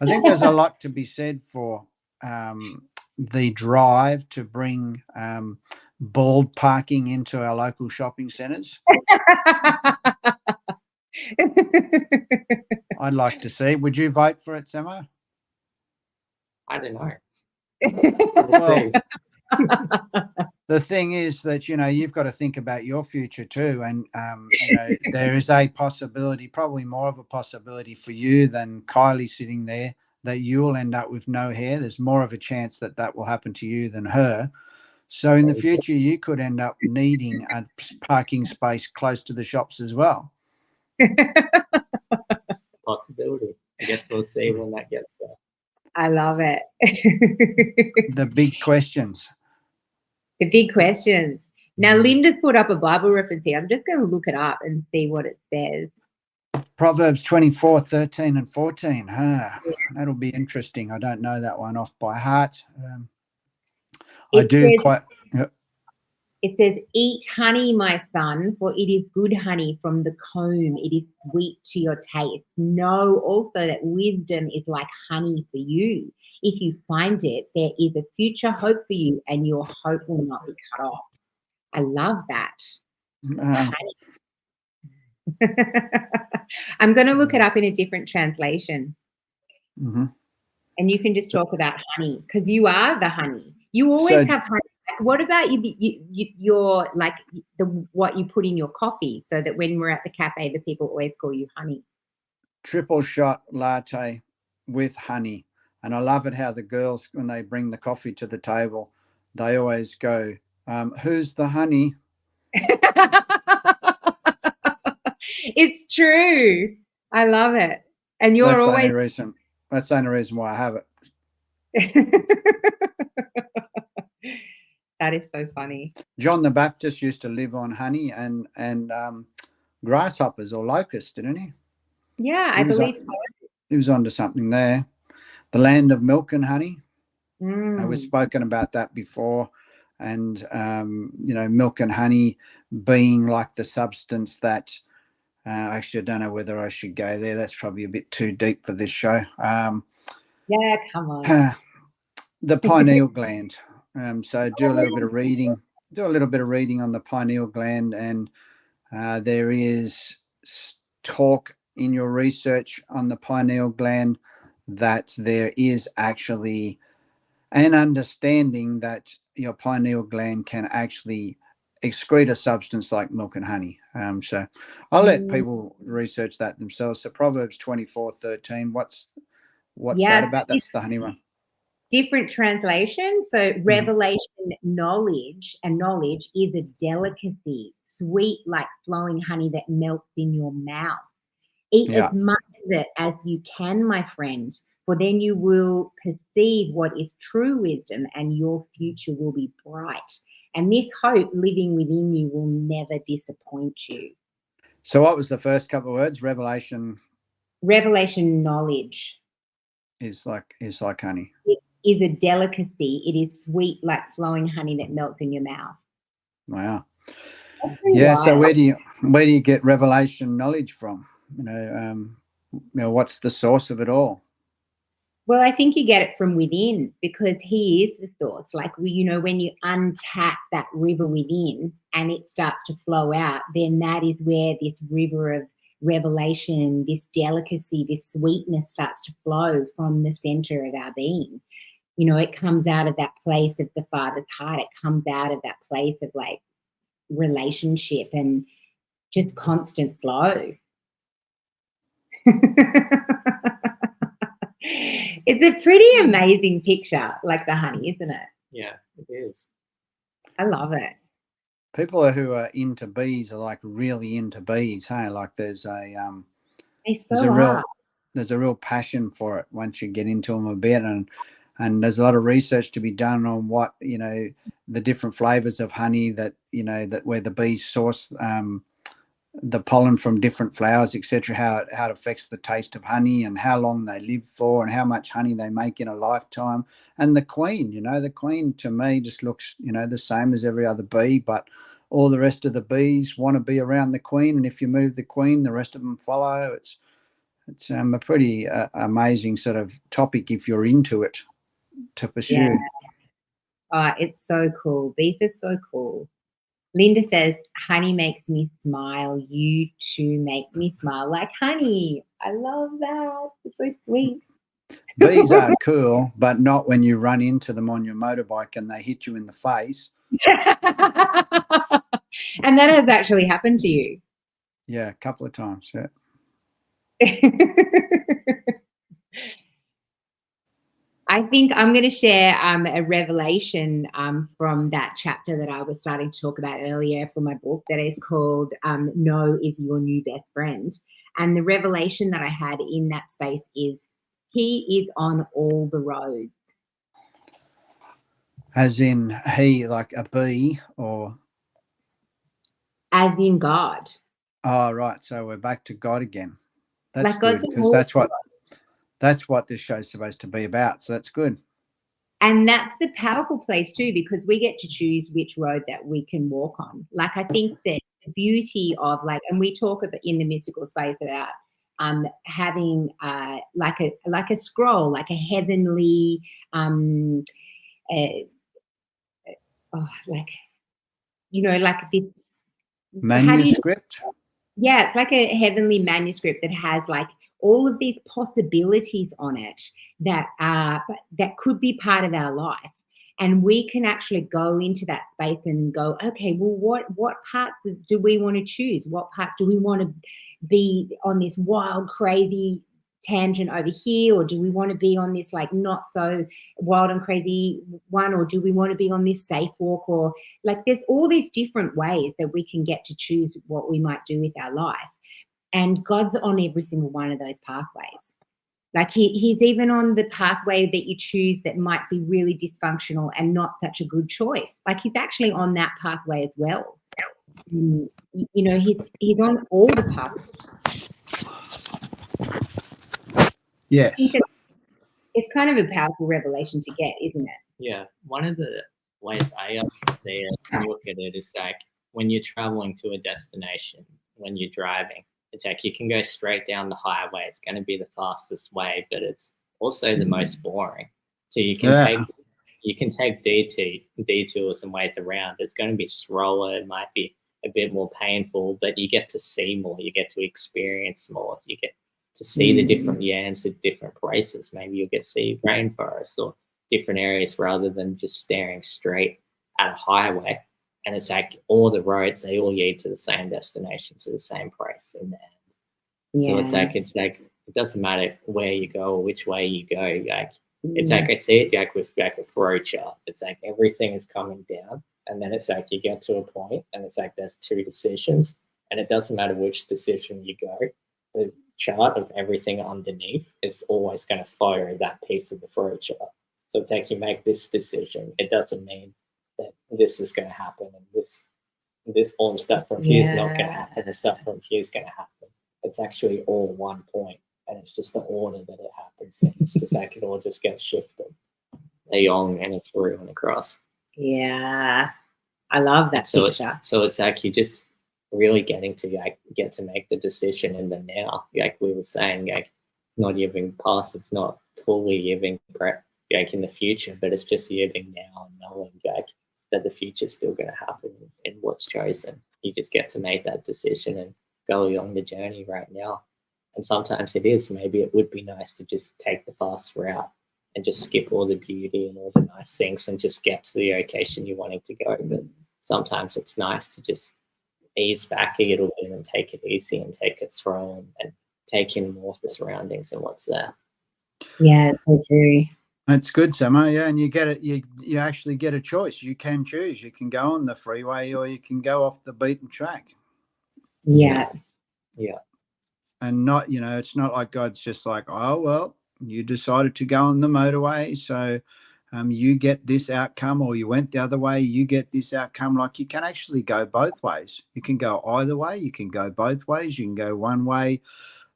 I think there's a lot to be said for the drive to bring bald parking into our local shopping centres. I'd like to see. Would you vote for it, Samo? I don't know. Well, the thing is that, you've got to think about your future too. And, there is a possibility, probably more of a possibility for you than Kylie sitting there, that you'll end up with no hair. There's more of a chance that will happen to you than her. So in the future, you could end up needing a parking space close to the shops as well. Possibility. I guess we'll see when that gets there. I love it. The big questions. The big questions. Now, Linda's put up a Bible reference here. I'm just going to look it up and see what it says. Proverbs 24, 13 and 14. That'll be interesting. I don't know that one off by heart. It says, eat honey, my son, for it is good honey from the comb. It is sweet to your taste. Know also that wisdom is like honey for you. If you find it, there is a future hope for you, and your hope will not be cut off. I love that. I'm going to look it up in a different translation. Mm-hmm. And you can just talk about honey, because you are the honey. You always have honey What about your like what you put in your coffee, so that when we're at the cafe, the people always call you honey? Triple shot latte with honey. And I love it how the girls, when they bring the coffee to the table, they always go, who's the honey? It's true. I love it. And you're That's always the only reason why I have it. That is so funny. John the Baptist used to live on honey and grasshoppers or locusts, didn't he? Yeah, I believe so. He was onto something there. The land of milk and honey. We've Mm. spoken about that before. And, milk and honey being like the substance that, actually, I don't know whether I should go there. That's probably a bit too deep for this show. Yeah, come on. The pineal gland. So do a little bit of reading. Do a little bit of reading on the pineal gland, and there is talk in your research on the pineal gland that there is actually an understanding that your pineal gland can actually excrete a substance like milk and honey. So I'll let people research that themselves. So Proverbs 24:13. What's that about? That's the honey one. Different translation. So revelation knowledge, and knowledge is a delicacy, sweet like flowing honey that melts in your mouth. Eat as much of it as you can, my friend, for then you will perceive what is true wisdom, and your future will be bright. And this hope living within you will never disappoint you. So what was the first couple of words? Revelation knowledge is like honey. Is a delicacy. It is sweet like flowing honey that melts in your mouth. Wow. Yeah. Wild. So where do you get revelation knowledge from? What's the source of it all? Well, I think you get it from within, because he is the source. Like, when you untap that river within and it starts to flow out, then that is where this river of revelation, this delicacy, this sweetness starts to flow from the center of our being. It comes out of that place of the Father's heart. It comes out of that place of like relationship and just constant flow. It's a pretty amazing picture, like the honey, isn't it? Yeah, it is. I love it. People who are into bees are like really into bees. Hey, like there's a real passion for it once you get into them a bit, and there's a lot of research to be done on what the different flavors of honey that where the bees source the pollen from different flowers, etc., how it affects the taste of honey and how long they live for and how much honey they make in a lifetime. And the queen, the queen to me just looks, the same as every other bee, but all the rest of the bees want to be around the queen. And if you move the queen, the rest of them follow. It's a pretty amazing sort of topic if you're into it to pursue. Yeah. Oh, it's so cool. Bees are so cool. Linda says, honey makes me smile. You too make me smile like honey. I love that. It's so sweet. Bees are cool, but not when you run into them on your motorbike and they hit you in the face. And that has actually happened to you? Yeah, a couple of times, yeah. I think I'm going to share a revelation from that chapter that I was starting to talk about earlier from my book that is called No is Your New Best Friend. And the revelation that I had in that space is he is on all the roads. As in he, like a bee, or? As in God. Oh, right. So we're back to God again. That's like good, because that's what this show's supposed to be about. So that's good. And that's the powerful place too, because we get to choose which road that we can walk on. Like, I think that the beauty of and we talk about in the mystical space about having like a scroll, like a heavenly like this manuscript. Yeah, it's like a heavenly manuscript that has like all of these possibilities on it that could be part of our life. And we can actually go into that space and go, okay, well, what parts do we want to choose? What parts do we want to be on this wild, crazy tangent over here, or do we want to be on this like not so wild and crazy one, or do we want to be on this safe walk? Or like there's all these different ways that we can get to choose what we might do with our life. And God's on every single one of those pathways. Like he's even on the pathway that you choose that might be really dysfunctional and not such a good choice. Like he's actually on that pathway as well. You know, he's on all the pathways. Yes. It's kind of a powerful revelation to get, isn't it? Yeah. One of the ways I see it and look at it is like when you're traveling to a destination, when you're driving, it's like you can go straight down the highway. It's going to be the fastest way, but it's also the most boring. So you can take detours and ways around. It's going to be slower. It might be a bit more painful, but you get to see more. You get to experience more. You get to see the different yams at different places. Maybe you'll get to see rainforests or different areas rather than just staring straight at a highway. And it's like all the roads, they all lead to the same destination, to the same place in the end. Yeah. So it's like it doesn't matter where you go or which way you go. Like it's like I see it like with like a flow chart. It's like everything is coming down, and then it's like you get to a point, and it's like there's two decisions, and it doesn't matter which decision you go. The chart of everything underneath is always going to follow that piece of the flow chart. So it's like you make this decision. It doesn't mean that this is going to happen and this all the stuff from here is not going to happen. The stuff from here is going to happen. It's actually all one point, and it's just the order that it happens in. It's just like it all just gets shifted along and through and across. Yeah, I love that picture. So it's like you just really getting to like get to make the decision in the now. Like we were saying, like it's not living past. It's not fully living like in the future, but it's just living now and knowing like that the future's still going to happen in what's chosen. You just get to make that decision and go along the journey right now. And sometimes maybe it would be nice to just take the fast route and just skip all the beauty and all the nice things and just get to the location you're wanting to go. But sometimes it's nice to just ease back a little bit and take it easy and take it slow and take in more of the surroundings and what's there. Yeah, it's so true. That's good, Samo. Yeah, and you get it. You actually get a choice. You can choose. You can go on the freeway or you can go off the beaten track. Yeah. And not, it's not like God's just like, oh well, you decided to go on the motorway, so you get this outcome, or you went the other way, you get this outcome. Like you can actually go both ways. You can go either way. You can go both ways. You can go one way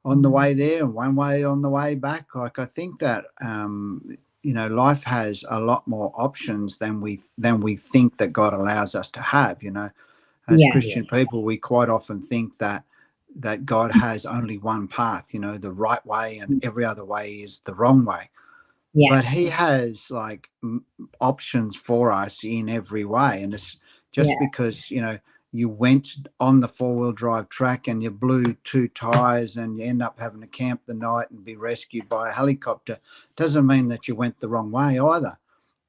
on the way there and one way on the way back. Like I think that life has a lot more options than we think that God allows us to have. As Christian people, we quite often think that God has only one path, the right way, and every other way is the wrong way. Yeah. But he has like options for us in every way. And it's just because, you went on the 4-wheel drive track and you blew 2 tires and you end up having to camp the night and be rescued by a helicopter, doesn't mean that you went the wrong way either.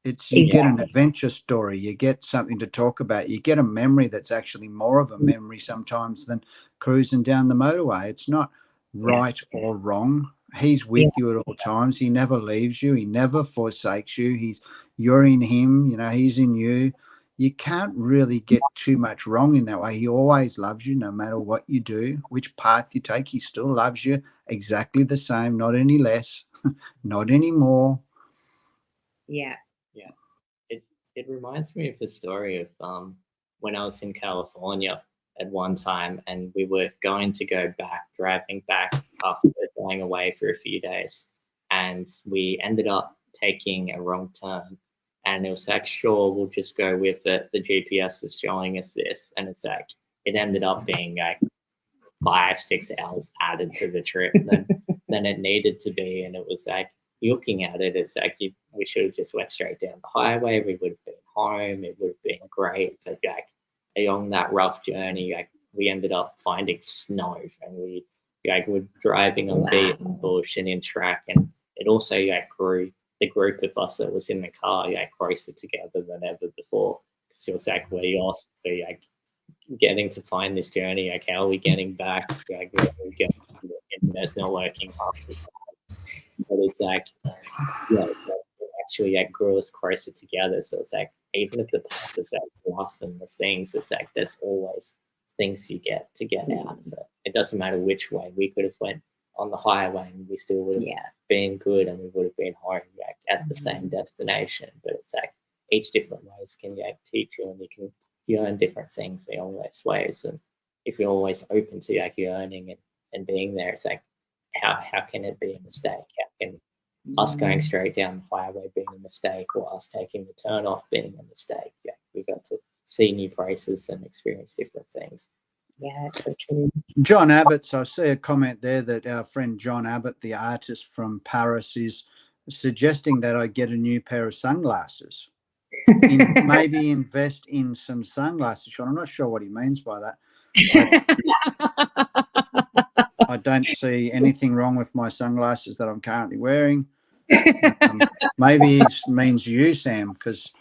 You get an adventure story, you get something to talk about, you get a memory that's actually more of a memory sometimes than cruising down the motorway. It's not right or wrong. He's with you at all times. He never leaves you. He never forsakes you. You're in him, he's in you. You can't really get too much wrong in that way. He always loves you no matter what you do, which path you take. He still loves you exactly the same, not any less, not any more. Yeah. It reminds me of the story of when I was in California at one time, and we were going to driving back after going away for a few days, and we ended up taking a wrong turn. And it was like, sure, we'll just go with it. The GPS is showing us this. And it's like, it ended up being like 5-6 hours added to the trip than it needed to be. And it was like, looking at it, it's like we should have just went straight down the highway. We would have been home. It would have been great. But like along that rough journey, like we ended up finding snow, and we're driving on beaten bush and in track, and it also like grew. the group of us that was in the car, closer together than ever before. Because it was like we're lost, we're getting to find this journey. How are we getting back? Internet's not working half the time. But it's it actually grew us closer together. So it's even if the path is rough and the things, it's there's always things you get to get out of it. It doesn't matter which way. We could have went on the highway and we still would have been good, and we would have been home at the same destination. But it's each different ways can teach you, and you learn different things in all those ways. And if you're always open to learning and being there, it's how can it be a mistake? How can us going straight down the highway being a mistake, or us taking the turn off being a mistake? We got to see new places and experience different things. Yeah, so true. John Abbott, so I see a comment there that our friend John Abbott, the artist from Paris, is suggesting that I get a new pair of sunglasses. Maybe invest in some sunglasses, Sean. I'm not sure what he means by that. I don't see anything wrong with my sunglasses that I'm currently wearing. Maybe it means you, Sam, because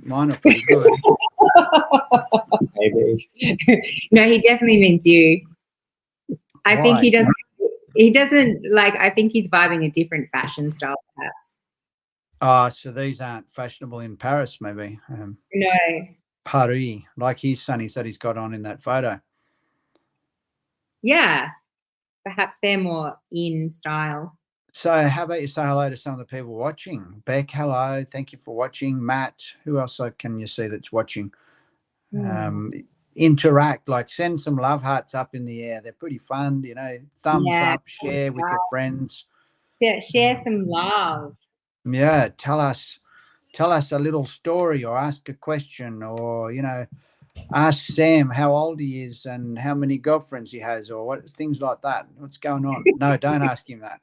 mine are pretty good. Maybe. No, he definitely means you. I Why? think he doesn't I think he's vibing a different fashion style, perhaps. So these aren't fashionable in Paris, maybe. No. Paris, like his son, he said he's got on in that photo. Yeah. Perhaps they're more in style. So how about you say hello to some of the people watching? Beck, hello. Thank you for watching. Matt, who else can you see that's watching? Interact, send some love hearts up in the air. They're pretty fun, thumbs up, share with your friends. Share some love. Yeah, tell us a little story, or ask a question, or ask Sam how old he is and how many girlfriends he has, or what things like that. What's going on? No, don't ask him that.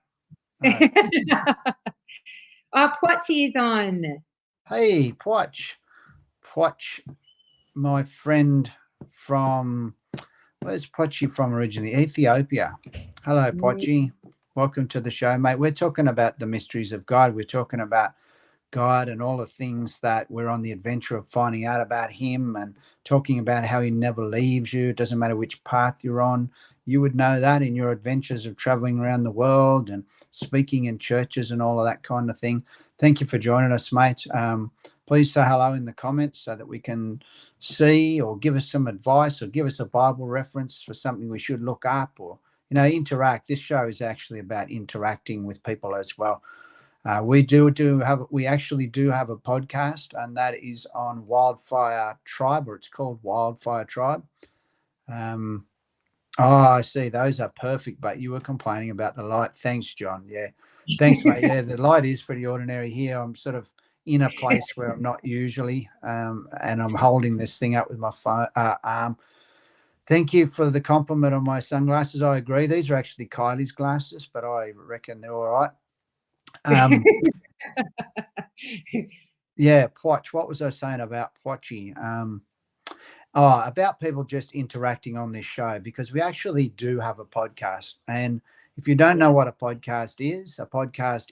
No. Oh, Pochi is on. Hey, Poch, my friend from, where's Pochi from originally? Ethiopia. Hello, Pochi. Welcome to the show, mate. We're talking about the mysteries of God. We're talking about God and all the things that we're on the adventure of finding out about him, and talking about how he never leaves you. It doesn't matter which path you're on. You would know that in your adventures of traveling around the world and speaking in churches and all of that kind of thing. Thank you for joining us, mate. Please say hello in the comments so that we can see, or give us some advice, or give us a Bible reference for something we should look up, or interact. This show is actually about interacting with people as well. We actually do have a podcast, and that is on Wildfire Tribe, or it's called Wildfire Tribe. I see. Those are perfect, but you were complaining about the light. Thanks, John. Yeah. Thanks, mate. Yeah, the light is pretty ordinary here. I'm sort of in a place where I'm not usually, and I'm holding this thing up with my arm. Thank you for the compliment on my sunglasses. I agree. These are actually Kylie's glasses, but I reckon they're all right. Yeah, Poch. What was I saying about Pochi? About people just interacting on this show, because we actually do have a podcast. And if you don't know what a podcast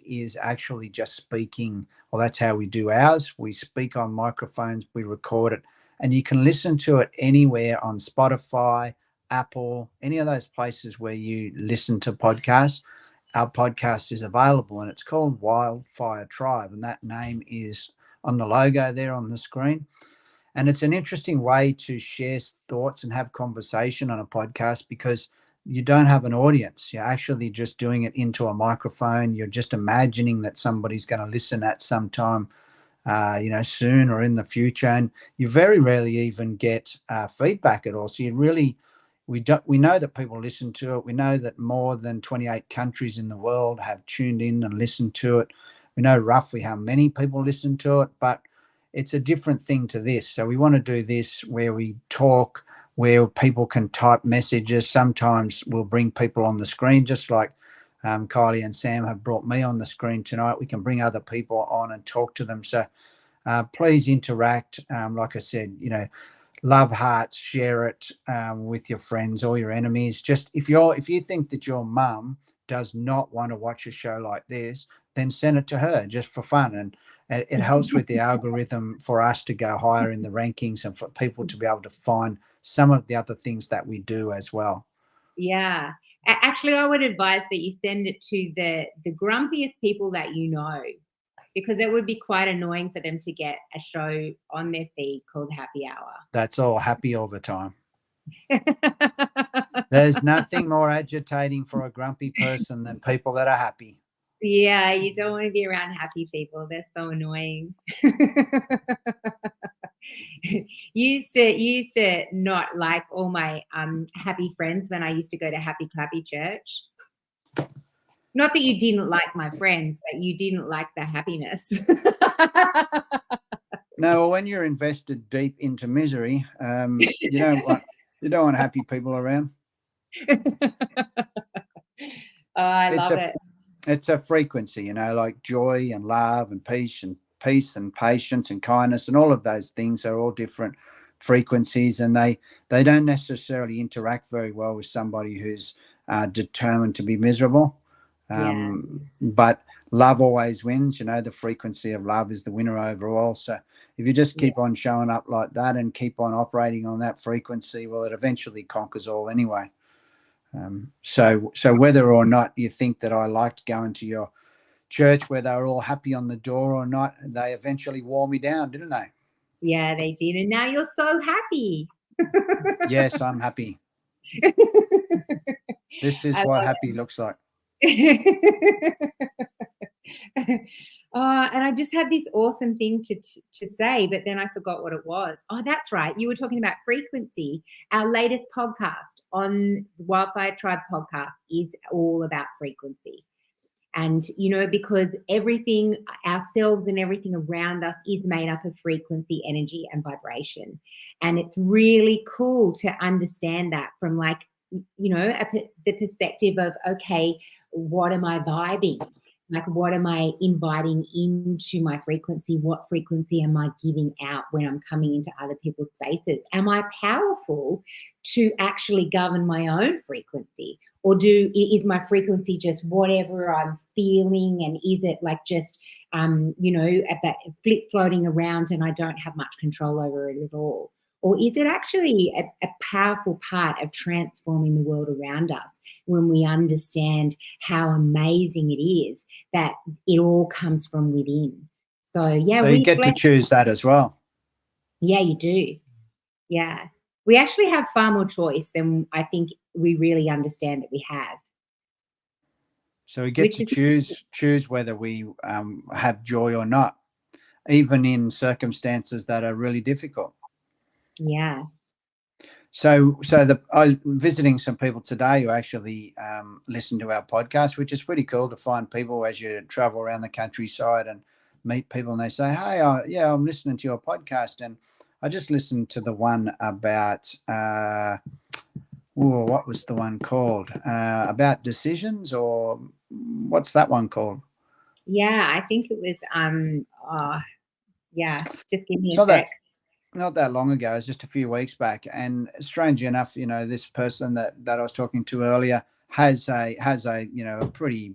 is actually just speaking. Well, that's how we do ours. We speak on microphones, we record it, and you can listen to it anywhere on Spotify, Apple, any of those places where you listen to podcasts. Our podcast is available, and it's called Wildfire Tribe, and that name is on the logo there on the screen. And it's an interesting way to share thoughts and have conversation on a podcast, because you don't have an audience. You're actually just doing it into a microphone. You're just imagining that somebody's going to listen at some time, soon or in the future. And you very rarely even get feedback at all. So we know that people listen to it. We know that more than 28 countries in the world have tuned in and listened to it. We know roughly how many people listen to it, but it's a different thing to this. So we want to do this where we talk, where people can type messages. Sometimes we'll bring people on the screen, just like Kylie and Sam have brought me on the screen tonight. We can bring other people on and talk to them. So please interact. Like I said, love hearts, share it with your friends or your enemies. Just if you think that your mum does not want to watch a show like this, then send it to her just for fun. And it helps with the algorithm for us to go higher in the rankings and for people to be able to find some of the other things that we do as well. Yeah. Actually, I would advise that you send it to the grumpiest people that you know, because it would be quite annoying for them to get a show on their feed called Happy Hour. That's all happy all the time. There's nothing more agitating for a grumpy person than people that are happy. Yeah, you don't want to be around happy people. They're so annoying. used to not like all my happy friends when I used to go to Happy Clappy Church. Not that you didn't like my friends, but you didn't like the happiness. No, when you're invested deep into misery, you don't want happy people around. Oh, I love it. It's a frequency, like joy and love and peace and patience and kindness, and all of those things are all different frequencies, and they don't necessarily interact very well with somebody who's determined to be miserable. But love always wins. The frequency of love is the winner overall. So if you just keep on showing up like that and keep on operating on that frequency, well, it eventually conquers all anyway. So whether or not you think that I liked going to your church where they were all happy on the door or not, they eventually wore me down, didn't they? Yeah, they did. And now you're so happy. Yes, I'm happy. This is what happy looks like. And I just had this awesome thing to say, but then I forgot what it was. Oh, that's right. You were talking about frequency. Our latest podcast on the Wildfire Tribe podcast is all about frequency. And, because everything, ourselves and everything around us is made up of frequency, energy, and vibration. And it's really cool to understand that from the perspective of, okay, what am I vibing? Like, what am I inviting into my frequency? What frequency am I giving out when I'm coming into other people's spaces? Am I powerful to actually govern my own frequency? Or is my frequency just whatever I'm feeling? And is it like just, about flip floating around and I don't have much control over it at all? Or is it actually a powerful part of transforming the world around us when we understand how amazing it is that it all comes from within? So, yeah. So you get to choose that as well. Yeah, you do. Yeah. We actually have far more choice than I think we really understand that we have. So we get to choose whether we have joy or not, even in circumstances that are really difficult. Yeah. So I was visiting some people today who actually listen to our podcast, which is pretty cool to find people as you travel around the countryside and meet people, and they say, "Hey, I'm listening to your podcast, and I just listened to the one about what was the one called? About decisions, or what's that one called?" Yeah, I think it was just give me a sec. Not that long ago, it was just a few weeks back, and strangely enough, this person that I was talking to earlier has a pretty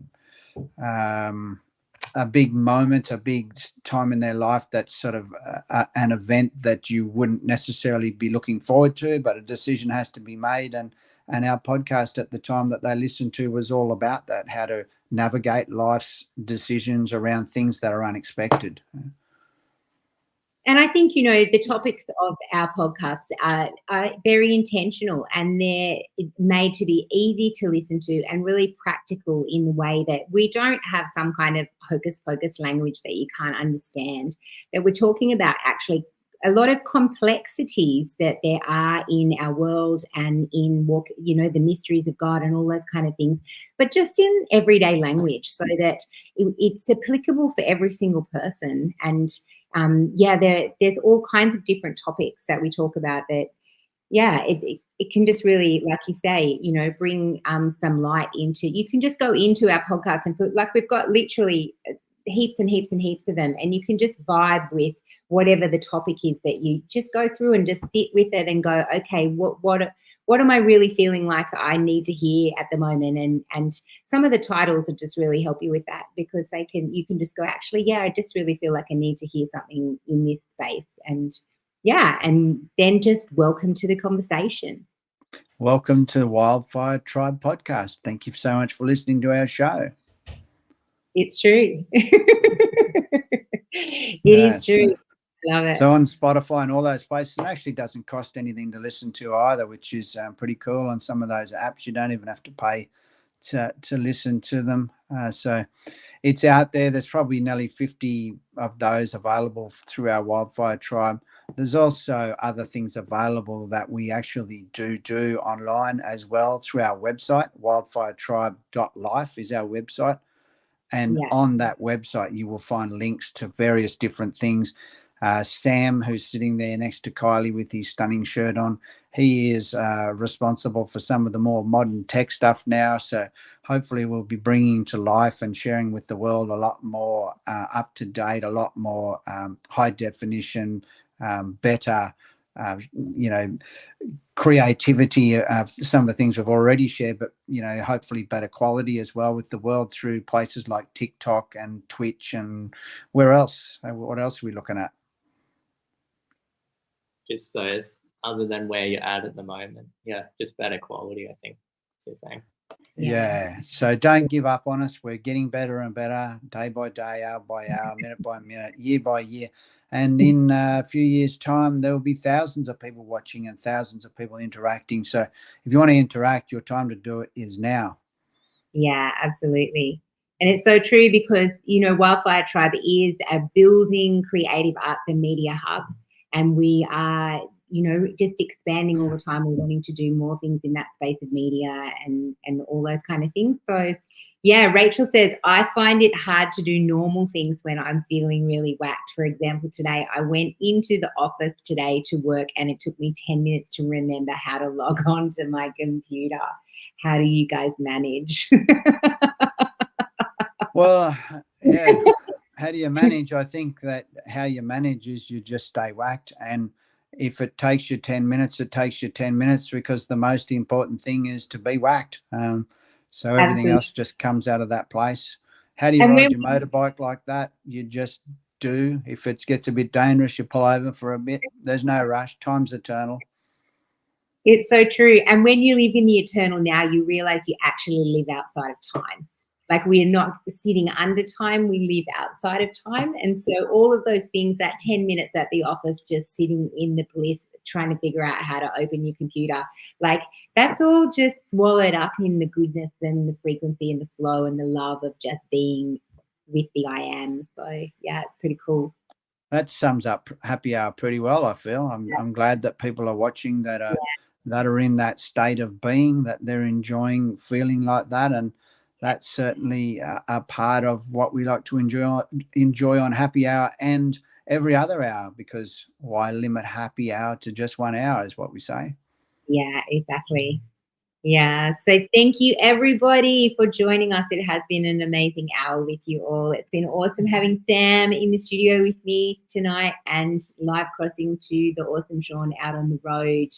a big moment, a big time in their life that's sort of an event that you wouldn't necessarily be looking forward to, but a decision has to be made. And our podcast at the time that they listened to was all about that, how to navigate life's decisions around things that are unexpected. And I think, the topics of our podcasts are very intentional, and they're made to be easy to listen to and really practical in the way that we don't have some kind of hocus pocus language that you can't understand, that we're talking about actually a lot of complexities that there are in our world and in the mysteries of God and all those kind of things, but just in everyday language, so that it's applicable for every single person. And there's all kinds of different topics that we talk about that, it can just really, like you say, bring some light into. You can just go into our podcast and feel like we've got literally heaps and heaps and heaps of them, and you can just vibe with whatever the topic is that you just go through and just sit with it and go, okay, what what am I really feeling like I need to hear at the moment? And some of the titles will just really help you with that, because you can just go, actually, yeah, I just really feel like I need to hear something in this space. And yeah, and then just welcome to the conversation. Welcome to Wildfire Tribe Podcast. Thank you so much for listening to our show. It's true. It is true. Love it. So on Spotify and all those places, it actually doesn't cost anything to listen to either, which is pretty cool. On some of those apps, you don't even have to pay to listen to them. So it's out there. There's probably nearly 50 of those available through our Wildfire Tribe. There's also other things available that we actually do online as well through our website. Wildfiretribe.life is our website. And on that website, you will find links to various different things. Sam, who's sitting there next to Kylie with his stunning shirt on, he is responsible for some of the more modern tech stuff now. So hopefully we'll be bringing to life and sharing with the world a lot more up to date, a lot more high definition, better, creativity of some of the things we've already shared, but hopefully better quality as well with the world through places like TikTok and Twitch. And where else? What else are we looking at? Just those, other than where you're at the moment. Yeah, just better quality, I think. Just saying. Yeah. So don't give up on us. We're getting better and better, day by day, hour by hour, minute by minute, year by year. And in a few years' time, there will be thousands of people watching and thousands of people interacting. So if you want to interact, your time to do it is now. Yeah, absolutely. And it's so true, because, Wildfire Tribe is a building creative arts and media hub. And we are, just expanding all the time. We're wanting to do more things in that space of media and all those kind of things. So, yeah, Rachel says, I find it hard to do normal things when I'm feeling really whacked. For example, today I went into the office today to work and it took me 10 minutes to remember how to log on to my computer. How do you guys manage? Well, yeah. How do you manage? I think that how you manage is you just stay whacked. And if it takes you 10 minutes, it takes you 10 minutes, because the most important thing is to be whacked. So everything else just comes out of that place. How do you ride your motorbike like that? You just do. If it gets a bit dangerous, you pull over for a bit. There's no rush. Time's eternal. It's so true. And when you live in the eternal now, you realize you actually live outside of time. Like, we are not sitting under time, we live outside of time. And so all of those things, that 10 minutes at the office, just sitting in the bliss, trying to figure out how to open your computer, like, that's all just swallowed up in the goodness and the frequency and the flow and the love of just being with the I am. So, yeah, it's pretty cool. That sums up happy hour pretty well, I feel. I'm glad that people are watching that are in that state of being, that they're enjoying feeling like that. And that's certainly a part of what we like to enjoy on happy hour and every other hour, because why limit happy hour to just 1 hour is what we say. Yeah, exactly. Yeah. So thank you, everybody, for joining us. It has been an amazing hour with you all. It's been awesome having Sam in the studio with me tonight, and live crossing to the awesome Sean out on the road,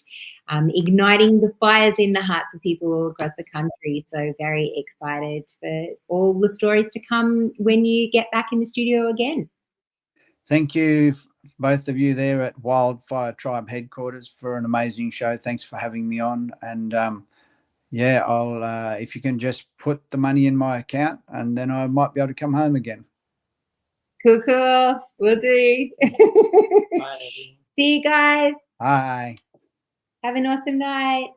igniting the fires in the hearts of people all across the country. So very excited for all the stories to come when you get back in the studio again. Thank you, both of you there at Wildfire Tribe headquarters, for an amazing show. Thanks for having me on. And yeah, I'll if you can just put the money in my account, and then I might be able to come home again. Cool. Will do. Bye. See you guys. Bye. Have an awesome night.